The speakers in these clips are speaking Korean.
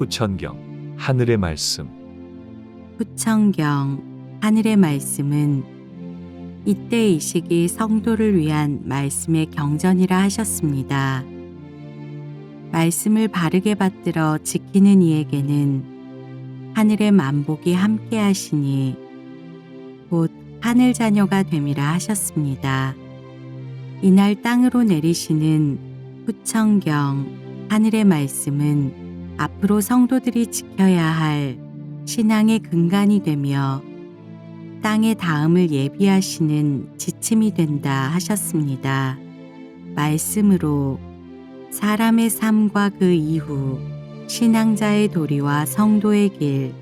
후천경 하늘의 말씀. 후천경 하늘의 말씀은 이때 이 시기 성도를 위한 말씀의 경전이라 하셨습니다. 말씀을 바르게 받들어 지키는 이에게는 하늘의 만복이 함께 하시니 곧 하늘 자녀가 됨이라 하셨습니다. 이날 땅으로 내리시는 후천경 하늘의 말씀은 앞으로 성도들이 지켜야 할 신앙의 근간이 되며 땅의 다음을 예비하시는 지침이 된다 하셨습니다. 말씀으로 사람의 삶과 그 이후 신앙자의 도리와 성도의 길,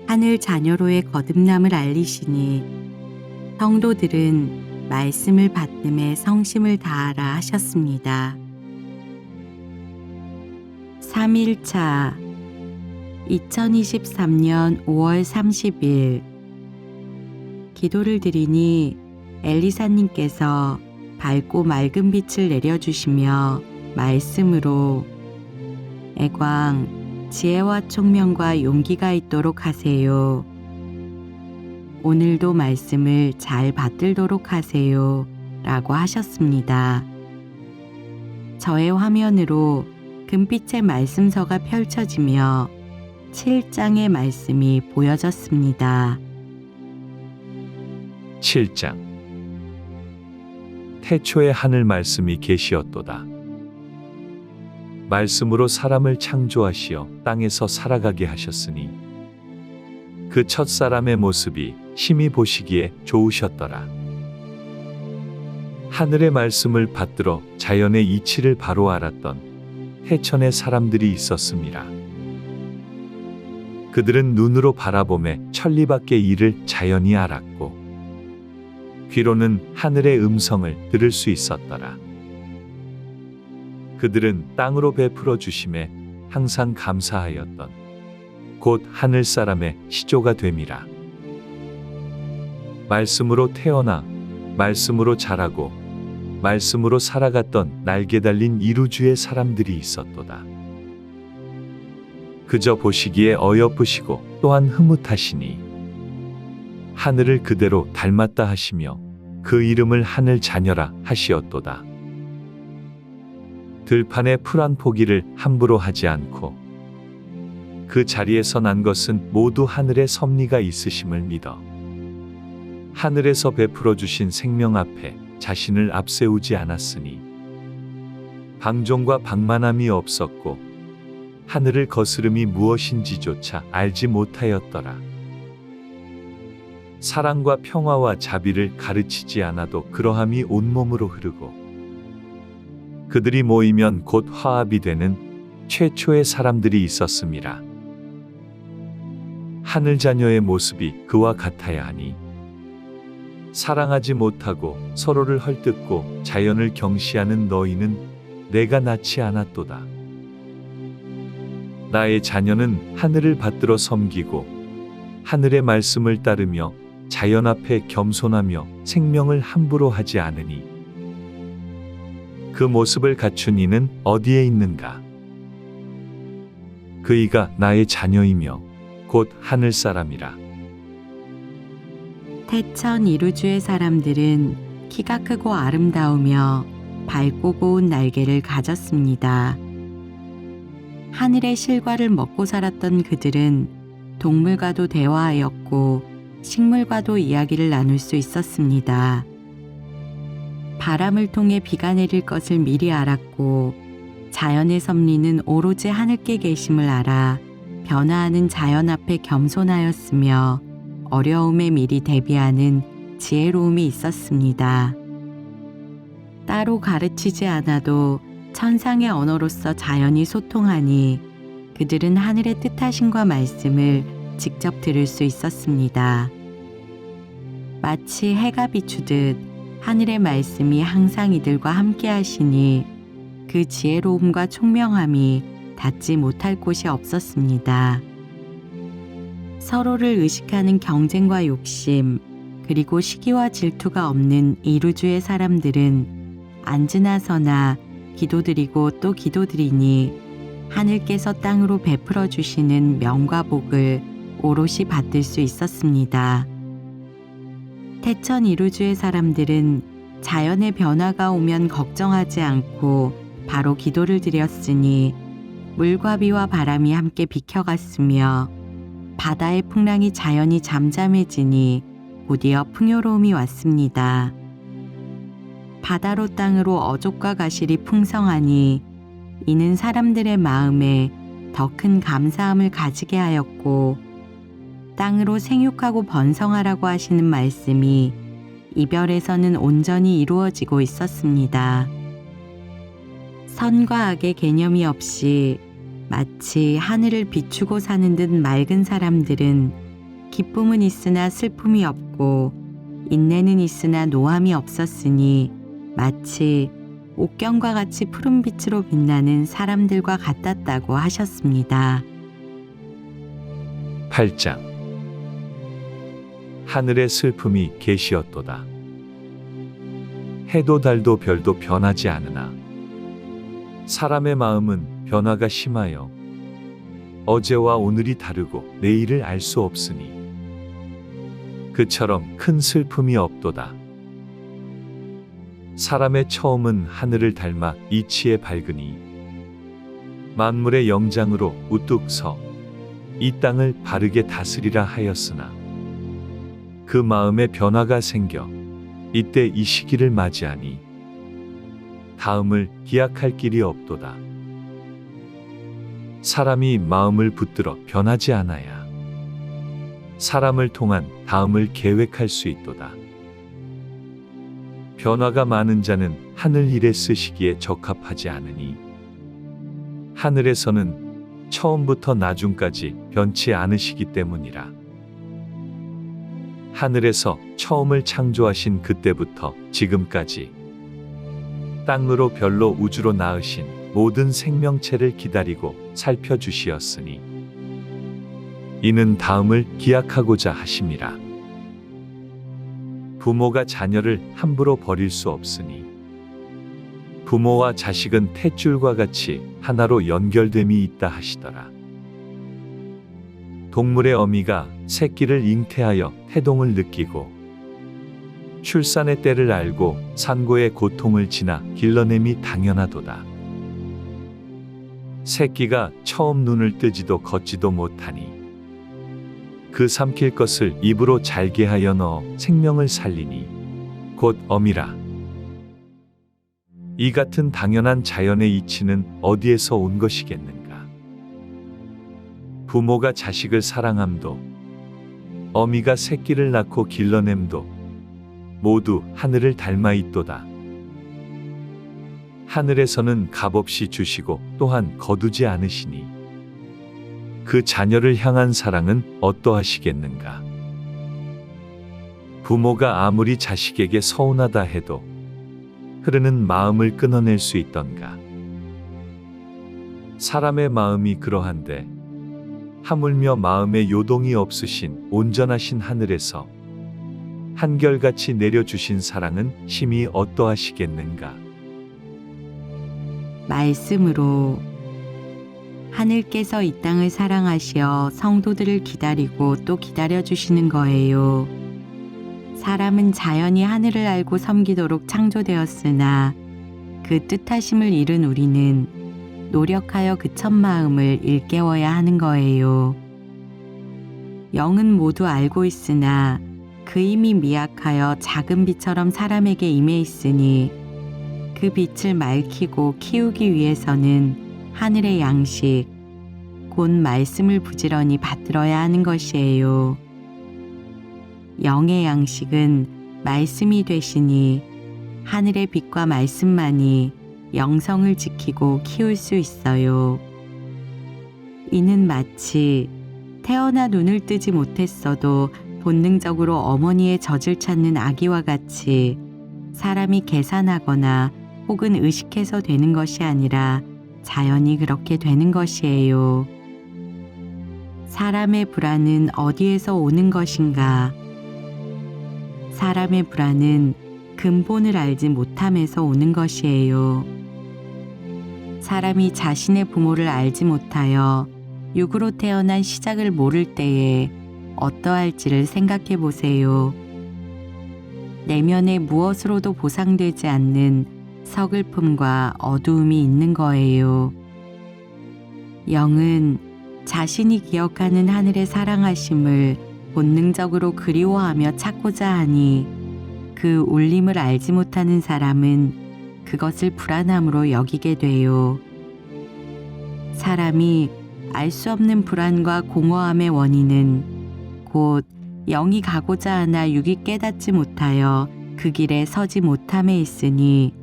하늘 자녀로의 거듭남을 알리시니 성도들은 말씀을 받음에 성심을 다하라 하셨습니다. 3일차 2023년 5월 30일 기도를 드리니 엘리사님께서 밝고 맑은 빛을 내려주시며 말씀으로 애광, 지혜와 총명과 용기가 있도록 하세요. 오늘도 말씀을 잘 받들도록 하세요. 라고 하셨습니다. 저의 화면으로 금빛의 말씀서가 펼쳐지며 7장의 말씀이 보여졌습니다. 7장. 태초에 하늘 말씀이 계시었도다. 말씀으로 사람을 창조하시어 땅에서 살아가게 하셨으니 그 첫사람의 모습이 심히 보시기에 좋으셨더라. 하늘의 말씀을 받들어 자연의 이치를 바로 알았던 태천의 사람들이 있었음이라. 그들은 눈으로 바라보매 천리밖의 일을 자연히 알았고 귀로는 하늘의 음성을 들을 수 있었더라. 그들은 땅으로 베풀어 주심에 항상 감사하였던 곧 하늘 사람의 시조가 됨이라. 말씀으로 태어나 말씀으로 자라고 말씀으로 살아갔던 날개 달린 이루주의 사람들이 있었도다. 그저 보시기에 어여쁘시고 또한 흐뭇하시니 하늘을 그대로 닮았다 하시며 그 이름을 하늘 자녀라 하시었도다. 들판의 풀한 포기를 함부로 하지 않고 그 자리에서 난 것은 모두 하늘의 섭리가 있으심을 믿어 하늘에서 베풀어 주신 생명 앞에 자신을 앞세우지 않았으니 방종과 방만함이 없었고 하늘을 거스름이 무엇인지조차 알지 못하였더라. 사랑과 평화와 자비를 가르치지 않아도 그러함이 온몸으로 흐르고 그들이 모이면 곧 화합이 되는 최초의 사람들이 있었음이라. 하늘 자녀의 모습이 그와 같아야 하니 사랑하지 못하고 서로를 헐뜯고 자연을 경시하는 너희는 내가 낳지 않았도다. 나의 자녀는 하늘을 받들어 섬기고 하늘의 말씀을 따르며 자연 앞에 겸손하며 생명을 함부로 하지 않으니 그 모습을 갖춘 이는 어디에 있는가? 그이가 나의 자녀이며 곧 하늘 사람이라. 태천 이루주의 사람들은 키가 크고 아름다우며 밝고 고운 날개를 가졌습니다. 하늘의 실과를 먹고 살았던 그들은 동물과도 대화하였고 식물과도 이야기를 나눌 수 있었습니다. 바람을 통해 비가 내릴 것을 미리 알았고 자연의 섭리는 오로지 하늘께 계심을 알아 변화하는 자연 앞에 겸손하였으며 어려움에 미리 대비하는 지혜로움이 있었습니다. 따로 가르치지 않아도 천상의 언어로서 자연이 소통하니 그들은 하늘의 뜻하심과 말씀을 직접 들을 수 있었습니다. 마치 해가 비추듯 하늘의 말씀이 항상 이들과 함께 하시니 그 지혜로움과 총명함이 닿지 못할 곳이 없었습니다. 서로를 의식하는 경쟁과 욕심, 그리고 시기와 질투가 없는 이루주의 사람들은 앉으나 서나 기도드리고 또 기도드리니 하늘께서 땅으로 베풀어 주시는 명과 복을 오롯이 받을 수 있었습니다. 태천 이루주의 사람들은 자연의 변화가 오면 걱정하지 않고 바로 기도를 드렸으니 물과 비와 바람이 함께 비켜갔으며 바다의 풍랑이 자연히 잠잠해지니 곧이어 풍요로움이 왔습니다. 바다로 땅으로 어족과 가실이 풍성하니 이는 사람들의 마음에 더 큰 감사함을 가지게 하였고 땅으로 생육하고 번성하라고 하시는 말씀이 이별에서는 온전히 이루어지고 있었습니다. 선과 악의 개념이 없이 마치 하늘을 비추고 사는 듯 맑은 사람들은 기쁨은 있으나 슬픔이 없고 인내는 있으나 노함이 없었으니 마치 옥경과 같이 푸른빛으로 빛나는 사람들과 같았다고 하셨습니다. 8장 하늘의 슬픔이 계시었도다. 해도 달도 별도 변하지 않으나 사람의 마음은 변화가 심하여 어제와 오늘이 다르고 내일을 알 수 없으니 그처럼 큰 슬픔이 없도다. 사람의 처음은 하늘을 닮아 이치에 밝으니 만물의 영장으로 우뚝 서 이 땅을 바르게 다스리라 하였으나 그 마음에 변화가 생겨 이때 이 시기를 맞이하니 다음을 기약할 길이 없도다. 사람이 마음을 붙들어 변하지 않아야 사람을 통한 다음을 계획할 수 있도다. 변화가 많은 자는 하늘 일에 쓰시기에 적합하지 않으니 하늘에서는 처음부터 나중까지 변치 않으시기 때문이라. 하늘에서 처음을 창조하신 그때부터 지금까지 땅으로 별로 우주로 낳으신 모든 생명체를 기다리고 살펴주시었으니 이는 다음을 기약하고자 하심이라. 부모가 자녀를 함부로 버릴 수 없으니 부모와 자식은 탯줄과 같이 하나로 연결됨이 있다 하시더라. 동물의 어미가 새끼를 잉태하여 태동을 느끼고 출산의 때를 알고 산고의 고통을 지나 길러냄이 당연하도다. 새끼가 처음 눈을 뜨지도 걷지도 못하니 그 삼킬 것을 입으로 잘게 하여 넣어 생명을 살리니 곧 어미라. 이 같은 당연한 자연의 이치는 어디에서 온 것이겠는가? 부모가 자식을 사랑함도 어미가 새끼를 낳고 길러냄도 모두 하늘을 닮아 있도다. 하늘에서는 값없이 주시고 또한 거두지 않으시니 그 자녀를 향한 사랑은 어떠하시겠는가? 부모가 아무리 자식에게 서운하다 해도 흐르는 마음을 끊어낼 수 있던가? 사람의 마음이 그러한데 하물며 마음에 요동이 없으신 온전하신 하늘에서 한결같이 내려주신 사랑은 심히 어떠하시겠는가? 말씀으로 하늘께서 이 땅을 사랑하시어 성도들을 기다리고 또 기다려주시는 거예요. 사람은 자연히 하늘을 알고 섬기도록 창조되었으나 그 뜻하심을 잃은 우리는 노력하여 그 첫 마음을 일깨워야 하는 거예요. 영은 모두 알고 있으나 그 힘이 미약하여 작은 빛처럼 사람에게 임해 있으니 그 빛을 맑히고 키우기 위해서는 하늘의 양식, 곧 말씀을 부지런히 받들어야 하는 것이에요. 영의 양식은 말씀이 되시니 하늘의 빛과 말씀만이 영성을 지키고 키울 수 있어요. 이는 마치 태어나 눈을 뜨지 못했어도 본능적으로 어머니의 젖을 찾는 아기와 같이 사람이 계산하거나 혹은 의식해서 되는 것이 아니라 자연히 그렇게 되는 것이에요. 사람의 불안은 어디에서 오는 것인가? 사람의 불안은 근본을 알지 못함에서 오는 것이에요. 사람이 자신의 부모를 알지 못하여 육으로 태어난 시작을 모를 때에 어떠할지를 생각해 보세요. 내면에 무엇으로도 보상되지 않는 서글픔과 어두움이 있는 거예요. 영은 자신이 기억하는 하늘의 사랑하심을 본능적으로 그리워하며 찾고자 하니 그 울림을 알지 못하는 사람은 그것을 불안함으로 여기게 돼요. 사람이 알 수 없는 불안과 공허함의 원인은 곧 영이 가고자 하나 육이 깨닫지 못하여 그 길에 서지 못함에 있으니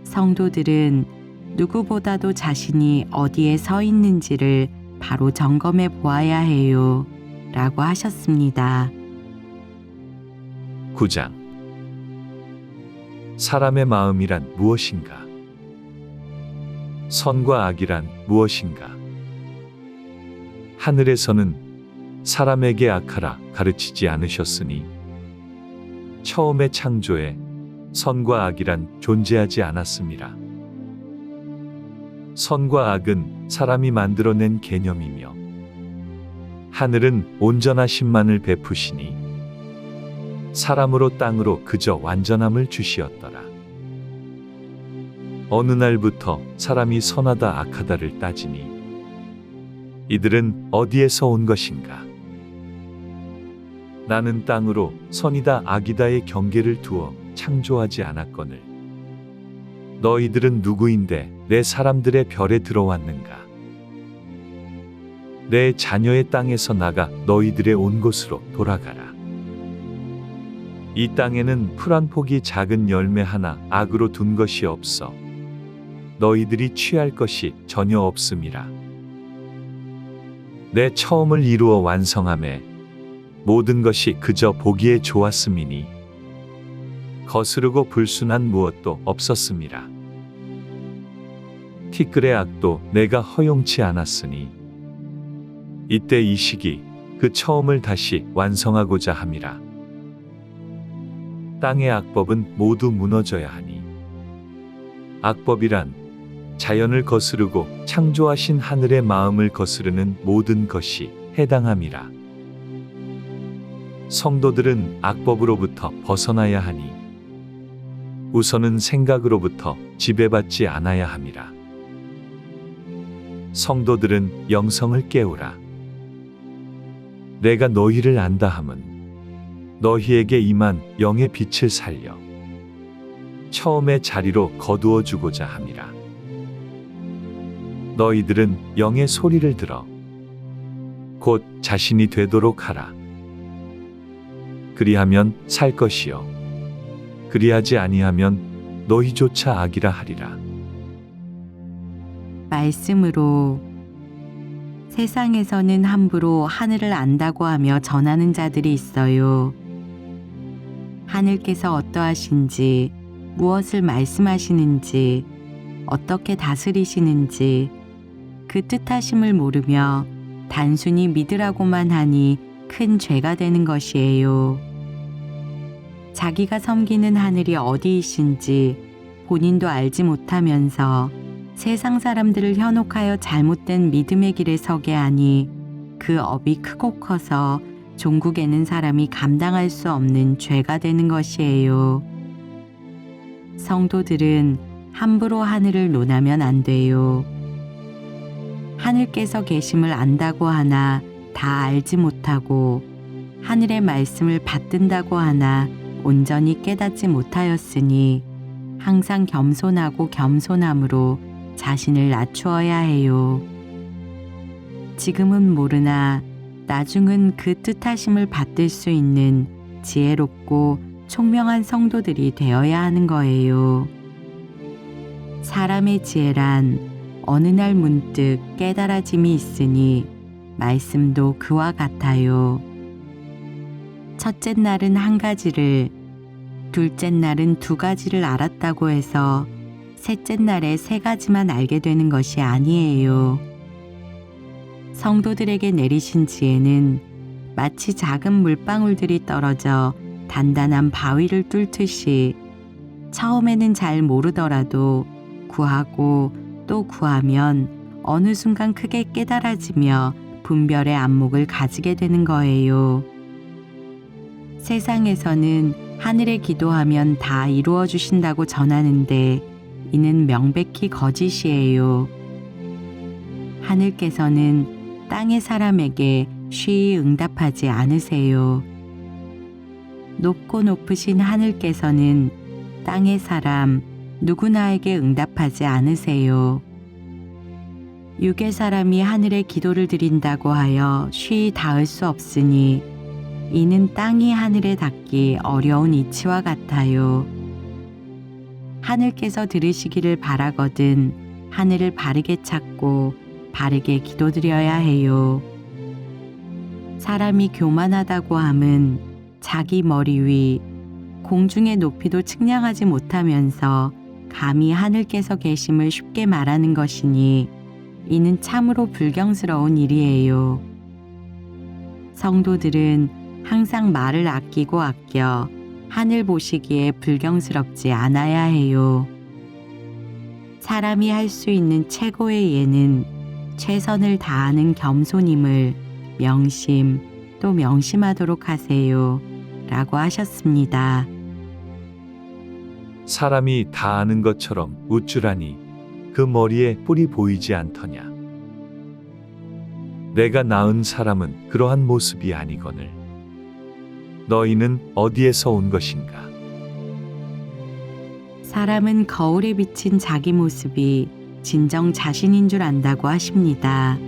성도들은 누구보다도 자신이 어디에 서 있는지를 바로 점검해 보아야 해요. 라고 하셨습니다. 9장. 사람의 마음이란 무엇인가? 선과 악이란 무엇인가? 하늘에서는 사람에게 악하라 가르치지 않으셨으니 처음의 창조에 선과 악이란 존재하지 않았습니다. 선과 악은 사람이 만들어낸 개념이며 하늘은 온전하심만을 베푸시니 사람으로 땅으로 그저 완전함을 주시었더라. 어느 날부터 사람이 선하다 악하다를 따지니 이들은 어디에서 온 것인가? 나는 땅으로 선이다 악이다의 경계를 두어 창조하지 않았거늘 너희들은 누구인데 내 사람들의 별에 들어왔는가? 내 자녀의 땅에서 나가 너희들의 온 곳으로 돌아가라. 이 땅에는 풀 한 폭이 작은 열매 하나 악으로 둔 것이 없어 너희들이 취할 것이 전혀 없음이라. 내 처음을 이루어 완성함에 모든 것이 그저 보기에 좋았음이니 거스르고 불순한 무엇도 없었음이라. 티끌의 악도 내가 허용치 않았으니 이때 이 시기 그 처음을 다시 완성하고자 함이라. 땅의 악법은 모두 무너져야 하니 악법이란 자연을 거스르고 창조하신 하늘의 마음을 거스르는 모든 것이 해당함이라. 성도들은 악법으로부터 벗어나야 하니 우선은 생각으로부터 지배받지 않아야 함이라. 성도들은 영성을 깨우라. 내가 너희를 안다 함은 너희에게 임한 영의 빛을 살려 처음의 자리로 거두어 주고자 함이라. 너희들은 영의 소리를 들어 곧 자신이 되도록 하라. 그리하면 살 것이요 그리하지 아니하면 너희조차 악이라 하리라. 말씀으로 세상에서는 함부로 하늘을 안다고 하며 전하는 자들이 있어요. 하늘께서 어떠하신지, 무엇을 말씀하시는지, 어떻게 다스리시는지 그 뜻하심을 모르며 단순히 믿으라고만 하니 큰 죄가 되는 것이에요. 자기가 섬기는 하늘이 어디이신지 본인도 알지 못하면서 세상 사람들을 현혹하여 잘못된 믿음의 길에 서게 하니 그 업이 크고 커서 종국에는 사람이 감당할 수 없는 죄가 되는 것이에요. 성도들은 함부로 하늘을 논하면 안 돼요. 하늘께서 계심을 안다고 하나 다 알지 못하고 하늘의 말씀을 받든다고 하나 온전히 깨닫지 못하였으니 항상 겸손하고 겸손함으로 자신을 낮추어야 해요. 지금은 모르나 나중은 그 뜻하심을 받들 수 있는 지혜롭고 총명한 성도들이 되어야 하는 거예요. 사람의 지혜란 어느 날 문득 깨달아짐이 있으니 말씀도 그와 같아요. 첫째 날은 한 가지를, 둘째 날은 두 가지를 알았다고 해서 셋째 날에 세 가지만 알게 되는 것이 아니에요. 성도들에게 내리신 지혜는 마치 작은 물방울들이 떨어져 단단한 바위를 뚫듯이 처음에는 잘 모르더라도 구하고 또 구하면 어느 순간 크게 깨달아지며 분별의 안목을 가지게 되는 거예요. 세상에서는 하늘에 기도하면 다 이루어 주신다고 전하는데 이는 명백히 거짓이에요. 하늘께서는 땅의 사람에게 쉬이 응답하지 않으세요. 높고 높으신 하늘께서는 땅의 사람 누구나에게 응답하지 않으세요. 육의 사람이 하늘에 기도를 드린다고 하여 쉬이 닿을 수 없으니 이는 땅이 하늘에 닿기 어려운 이치와 같아요. 하늘께서 들으시기를 바라거든 하늘을 바르게 찾고 바르게 기도드려야 해요. 사람이 교만하다고 함은 자기 머리 위 공중의 높이도 측량하지 못하면서 감히 하늘께서 계심을 쉽게 말하는 것이니 이는 참으로 불경스러운 일이에요. 성도들은 항상 말을 아끼고 아껴 하늘 보시기에 불경스럽지 않아야 해요. 사람이 할 수 있는 최고의 예는 최선을 다하는 겸손임을 명심 또 명심하도록 하세요. 라고 하셨습니다. 사람이 다 아는 것처럼 우쭐하니 그 머리에 뿔이 보이지 않더냐. 내가 낳은 사람은 그러한 모습이 아니거늘. 너희는 어디에서 온 것인가? 사람은 거울에 비친 자기 모습이 진정 자신인 줄 안다고 하십니다.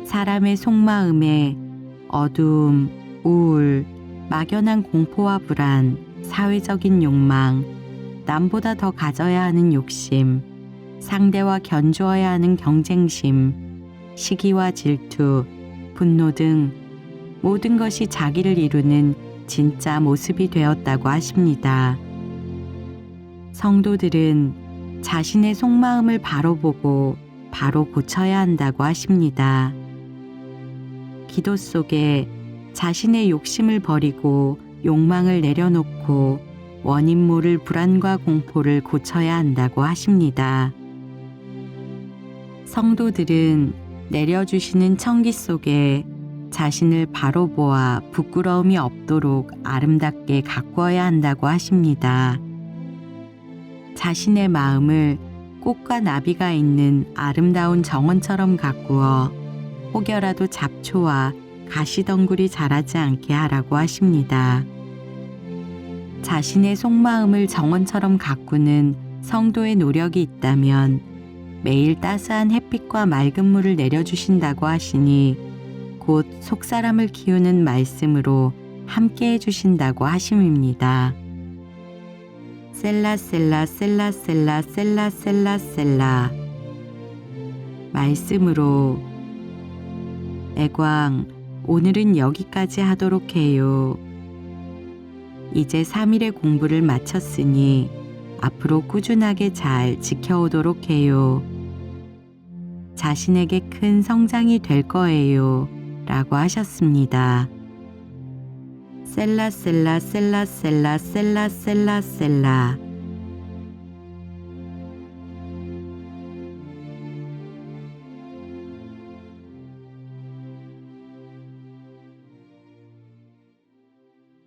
사람의 속마음에 어두움, 우울, 막연한 공포와 불안, 사회적인 욕망, 남보다 더 가져야 하는 욕심, 상대와 견주어야 하는 경쟁심, 시기와 질투, 분노 등 모든 것이 자기를 이루는 진짜 모습이 되었다고 하십니다. 성도들은 자신의 속마음을 바로 보고 바로 고쳐야 한다고 하십니다. 기도 속에 자신의 욕심을 버리고 욕망을 내려놓고 원인 모를 불안과 공포를 고쳐야 한다고 하십니다. 성도들은 내려주시는 청기 속에 자신을 바로 보아 부끄러움이 없도록 아름답게 가꾸어야 한다고 하십니다. 자신의 마음을 꽃과 나비가 있는 아름다운 정원처럼 가꾸어 혹여라도 잡초와 가시덩굴이 자라지 않게 하라고 하십니다. 자신의 속마음을 정원처럼 가꾸는 성도의 노력이 있다면 매일 따스한 햇빛과 맑은 물을 내려주신다고 하시니 곧 속사람을 키우는 말씀으로 함께 해주신다고 하심입니다. 셀라셀라 셀라셀라 셀라셀라셀라 말씀으로 애광 오늘은 여기까지 하도록 해요. 이제 3일의 공부를 마쳤으니 앞으로 꾸준하게 잘 지켜오도록 해요. 자신에게 큰 성장이 될 거예요. 라고 하셨습니다. 셀라셀라 셀라셀라 셀라셀라셀라